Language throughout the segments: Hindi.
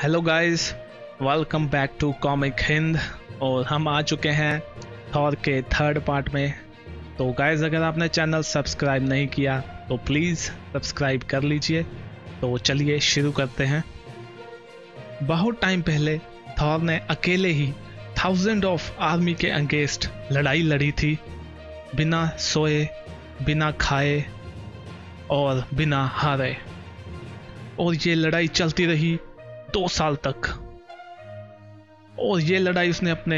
Hello guys, welcome back to comic Hind. और हम आ चुके हैं थॉर के थर्ड पार्ट में। तो गाइस, अगर आपने चैनल सब्सक्राइब नहीं किया तो प्लीज़ सब्सक्राइब कर लीजिए। तो चलिए शुरू करते हैं। बहुत टाइम पहले थॉर ने अकेले ही थाउजेंड ऑफ आर्मी के अगेंस्ट लड़ाई लड़ी थी, बिना सोए, बिना खाए और बिना हारे। और ये लड़ाई चलती रही 2 साल तक। और ये लड़ाई उसने अपने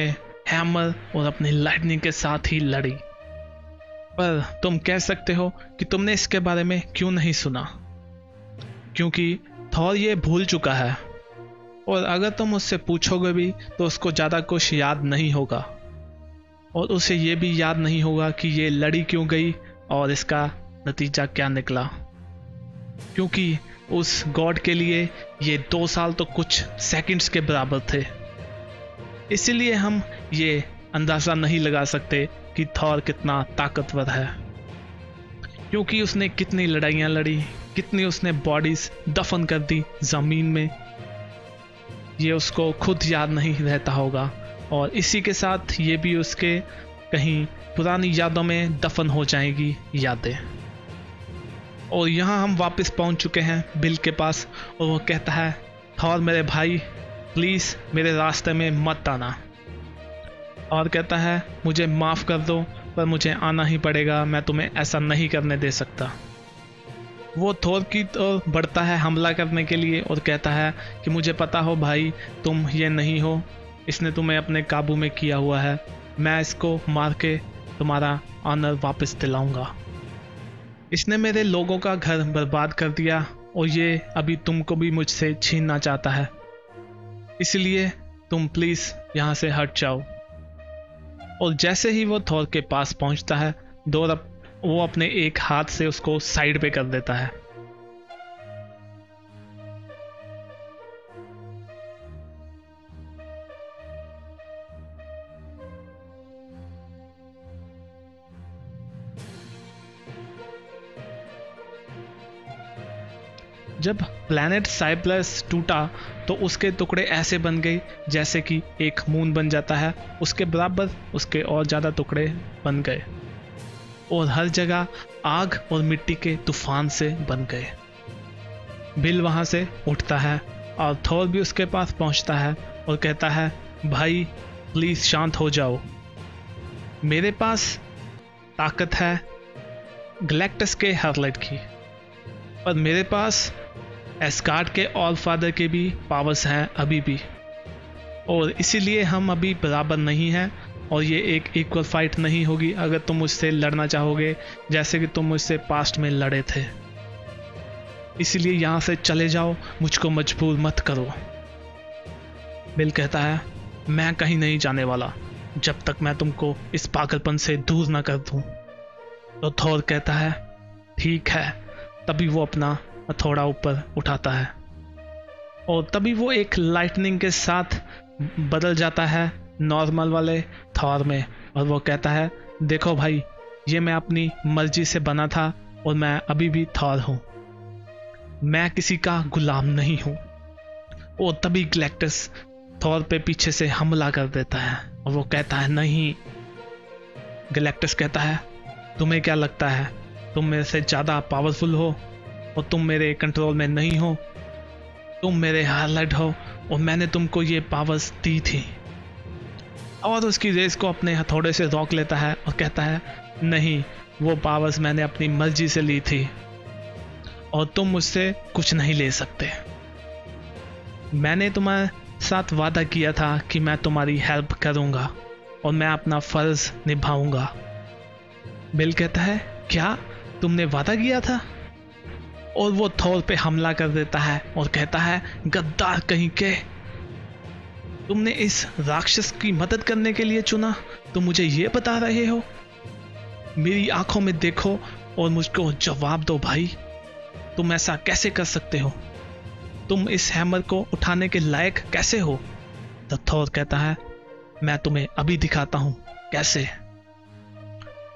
हैमर और अपनी लाइटनिंग के साथ ही लड़ी। पर तुम कह सकते हो कि तुमने इसके बारे में क्यों नहीं सुना, क्योंकि थॉर ये भूल चुका है। और अगर तुम उससे पूछोगे भी तो उसको ज़्यादा कुछ याद नहीं होगा। और उसे ये भी याद नहीं होगा कि ये लड़ी क्यों गई और इसका नतीजा क्या निकला। क्योंकि उस गॉड के लिए ये 2 साल तो कुछ सेकंड्स के बराबर थे। इसीलिए हम ये अंदाज़ा नहीं लगा सकते कि थॉर कितना ताकतवर है, क्योंकि उसने कितनी लड़ाइयाँ लड़ी, कितनी उसने बॉडीज दफन कर दी ज़मीन में, ये उसको खुद याद नहीं रहता होगा। और इसी के साथ ये भी उसके कहीं पुरानी यादों में दफन हो जाएगी यादें। और यहाँ हम वापस पहुँच चुके हैं बिल के पास, और वो कहता है, थॉर मेरे भाई, प्लीज़ मेरे रास्ते में मत आना। और कहता है, मुझे माफ़ कर दो, पर मुझे आना ही पड़ेगा, मैं तुम्हें ऐसा नहीं करने दे सकता। वो थॉर की ओर बढ़ता है हमला करने के लिए और कहता है कि मुझे पता हो भाई, तुम ये नहीं हो, इसने तुम्हें अपने काबू में किया हुआ है, मैं इसको मार के तुम्हारा ऑनर वापस दिलाऊंगा। इसने मेरे लोगों का घर बर्बाद कर दिया और ये अभी तुमको भी मुझसे छीनना चाहता है, इसलिए तुम प्लीज़ यहाँ से हट जाओ। और जैसे ही वो थॉर के पास पहुँचता है, वो अपने एक हाथ से उसको साइड पे कर देता है। जब प्लैनेट साइप्रस टूटा तो उसके टुकड़े ऐसे बन गए जैसे कि एक मून बन जाता है, उसके बराबर उसके और ज़्यादा टुकड़े बन गए। और हर जगह आग और मिट्टी के तूफान से बन गए। बिल वहाँ से उठता है और थॉर भी उसके पास पहुँचता है और कहता है, भाई प्लीज़ शांत हो जाओ, मेरे पास ताकत है गैलेक्टस के हार्लेट की, पर मेरे पास एस्गार्ड के ऑल फादर के भी पावर्स हैं अभी भी। और इसीलिए हम अभी बराबर नहीं हैं और ये एक इक्वल फाइट नहीं होगी अगर तुम मुझसे लड़ना चाहोगे जैसे कि तुम मुझसे पास्ट में लड़े थे। इसीलिए यहाँ से चले जाओ, मुझको मजबूर मत करो। बिल कहता है, मैं कहीं नहीं जाने वाला जब तक मैं तुमको इस पागलपन से दूर ना कर दूँ। तो थॉर कहता है, ठीक है। तभी वो अपना हथौड़ा ऊपर उठाता है और तभी वो एक लाइटनिंग के साथ बदल जाता है नॉर्मल वाले थॉर में। और वो कहता है, देखो भाई, ये मैं अपनी मर्जी से बना था और मैं अभी भी थॉर हूँ, मैं किसी का गुलाम नहीं हूँ। और तभी गैलेक्टस थॉर पे पीछे से हमला कर देता है और वो कहता है, नहीं। गैलेक्टस कहता है, तुम्हें क्या लगता है तुम मेरे से ज़्यादा पावरफुल हो और तुम मेरे कंट्रोल में नहीं हो? तुम मेरे हार्लेट हो और मैंने तुमको ये पावर्स दी थी। और उसकी रेस को अपने हथौड़े से रोक लेता है और कहता है, नहीं, वो पावर्स मैंने अपनी मर्जी से ली थी और तुम मुझसे कुछ नहीं ले सकते। मैंने तुम्हारे साथ वादा किया था कि मैं तुम्हारी हेल्प करूँगा और मैं अपना फ़र्ज़ निभाऊँगा। बिल कहता है, क्या तुमने वादा किया था? और वो थॉर पे हमला कर देता है और कहता है, गद्दार कहीं के, तुमने इस राक्षस की मदद करने के लिए चुना तो मुझे ये बता रहे हो? मेरी आंखों में देखो और मुझको जवाब दो भाई, तुम ऐसा कैसे कर सकते हो? तुम इस हैमर को उठाने के लायक कैसे हो? तो थॉर कहता है, मैं तुम्हें अभी दिखाता हूँ कैसे।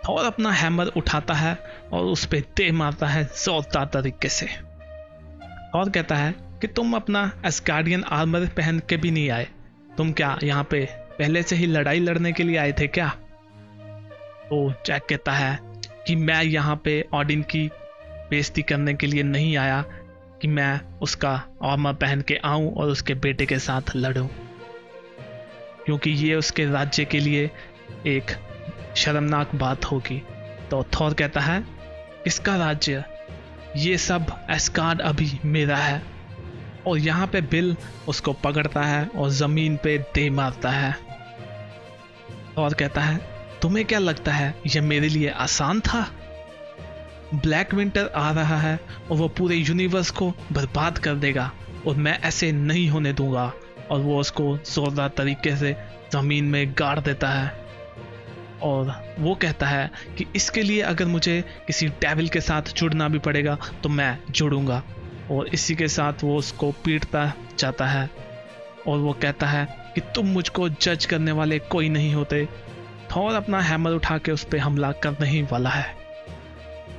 थॉर अपना हैमर उठाता है और उस पे दे मारता है जोरदार तरीके से। और कहता है, कि तुम अपना एस्गार्डियन आर्मर पहन के भी नहीं आए। तुम क्या यहाँ पे पहले से ही लड़ाई लड़ने के लिए आए थे क्या? तो जैक कहता है कि मैं यहाँ पे ओडिन की बेइज्जती करने के लिए नहीं आया कि मैं उसका आर्मर पहन के आऊं और उसके बेटे के साथ लड़ूं, क्योंकि ये उसके राज्य के लिए एक शर्मनाक बात होगी। तो थॉर कहता है, किसका राज्य? ये सब एस्गार्ड अभी मेरा है। और यहाँ पे बिल उसको पकड़ता है और जमीन पे दे मारता है। थॉर कहता है, तुम्हें क्या लगता है यह मेरे लिए आसान था? ब्लैक विंटर आ रहा है और वो पूरे यूनिवर्स को बर्बाद कर देगा और मैं ऐसे नहीं होने दूंगा। और वो उसको जोरदार तरीके से जमीन में गाड़ देता है और वो कहता है कि इसके लिए अगर मुझे किसी डेविल के साथ जुड़ना भी पड़ेगा तो मैं जुड़ूंगा। और इसी के साथ वो उसको पीटता जाता है और वो कहता है कि तुम मुझको जज करने वाले कोई नहीं होते। थॉर अपना हैमर उठा के उस पर हमला करने ही वाला है,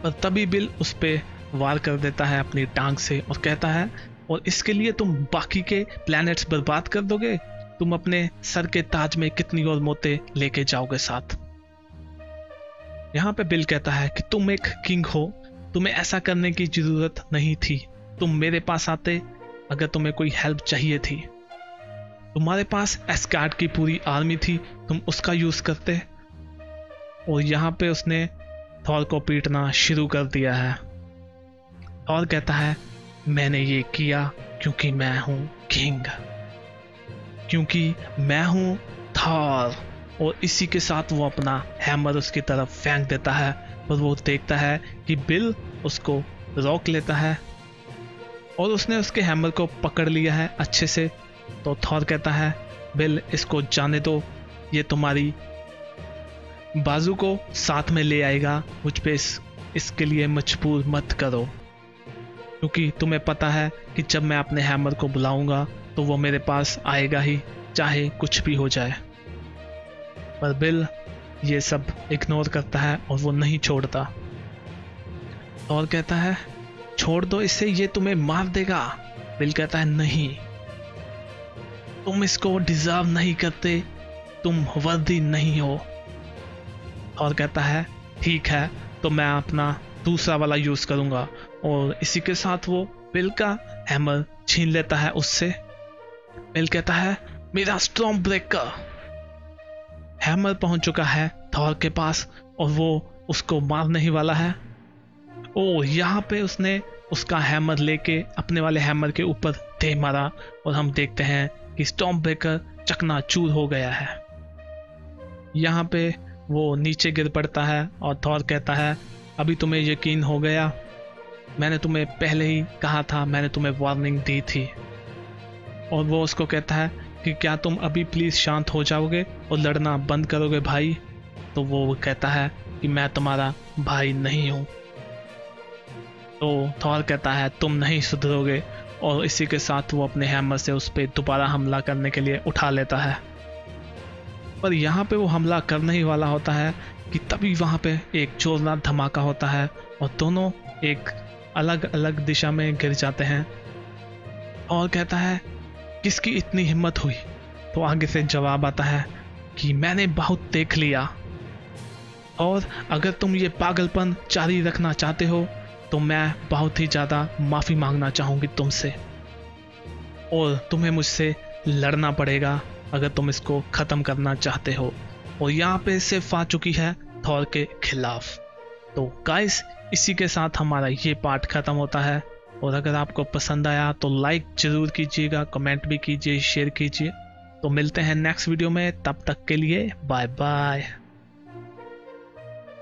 पर तभी बिल उस पर वार कर देता है अपनी टांग से और कहता है, और इसके लिए तुम बाकी के प्लैनेट्स बर्बाद कर दोगे? तुम अपने सर के ताज में कितनी और मौतें लेके जाओगे साथ? यहाँ पे बिल कहता है कि तुम एक किंग हो, तुम्हें ऐसा करने की जरूरत नहीं थी। तुम मेरे पास आते अगर तुम्हें कोई हेल्प चाहिए थी। तुम्हारे पास एस्गार्ड की पूरी आर्मी थी, तुम उसका यूज करते। और यहाँ पे उसने थॉर को पीटना शुरू कर दिया है। थॉर कहता है, मैंने ये किया क्योंकि मैं हूं किंग, क्योंकि मैं हूं थॉर। और इसी के साथ वो अपना हैमर उसकी तरफ फेंक देता है और वो देखता है कि बिल उसको रोक लेता है और उसने उसके हैमर को पकड़ लिया है अच्छे से। तो थॉर कहता है, बिल इसको जाने दो, ये तुम्हारी बाजू को साथ में ले आएगा, मुझ पे इसके लिए मजबूर मत करो, क्योंकि तुम्हें पता है कि जब मैं अपने हैमर को बुलाऊंगा तो वो मेरे पास आएगा ही, चाहे कुछ भी हो जाए। पर बिल ये सब इग्नोर करता है और वो नहीं छोड़ता। और कहता है, छोड़ दो इसे, ये तुम्हें मार देगा। बिल कहता है, नहीं, तुम इसको डिजर्व नहीं करते, तुम वर्दी नहीं हो। और कहता है, ठीक है, तो मैं अपना दूसरा वाला यूज करूंगा। और इसी के साथ वो बिल का हैमर छीन लेता है उससे। बिल कहता है, मेरा स्टॉर्म ब्रेकर। हैमर पहुंच चुका है थॉर के पास और वो उसको मारने ही वाला है। ओ, यहाँ पे उसने उसका हैमर लेके अपने वाले हैमर के ऊपर दे मारा और हम देखते हैं कि स्टॉर्म ब्रेकर चकनाचूर हो गया है। यहाँ पे वो नीचे गिर पड़ता है और थॉर कहता है, अभी तुम्हें यकीन हो गया? मैंने तुम्हें पहले ही कहा था, मैंने तुम्हें वार्निंग दी थी। और वो उसको कहता है कि क्या तुम अभी प्लीज शांत हो जाओगे और लड़ना बंद करोगे भाई? तो वो कहता है कि मैं तुम्हारा भाई नहीं हूं। तो थॉर कहता है, तुम नहीं सुधरोगे। और इसी के साथ वो अपने हैमर से उस पर दोबारा हमला करने के लिए उठा लेता है। पर यहाँ पे वो हमला करने ही वाला होता है कि तभी वहां पे एक जोरदार धमाका होता है और दोनों एक अलग अलग दिशा में गिर जाते हैं। और कहता है, किसकी इतनी हिम्मत हुई? तो आगे से जवाब आता है कि मैंने बहुत देख लिया, और अगर तुम ये पागलपन जारी रखना चाहते हो तो मैं बहुत ही ज़्यादा माफ़ी मांगना चाहूँगी तुमसे, और तुम्हें मुझसे लड़ना पड़ेगा अगर तुम इसको ख़त्म करना चाहते हो। और यहाँ पे सिर्फ आ चुकी है थॉर के खिलाफ। तो गाइस, इसी के साथ हमारा ये पार्ट ख़त्म होता है। और अगर आपको पसंद आया तो लाइक ज़रूर कीजिएगा, कमेंट भी कीजिए, शेयर कीजिए। तो मिलते हैं नेक्स्ट वीडियो में, तब तक के लिए बाय बाय।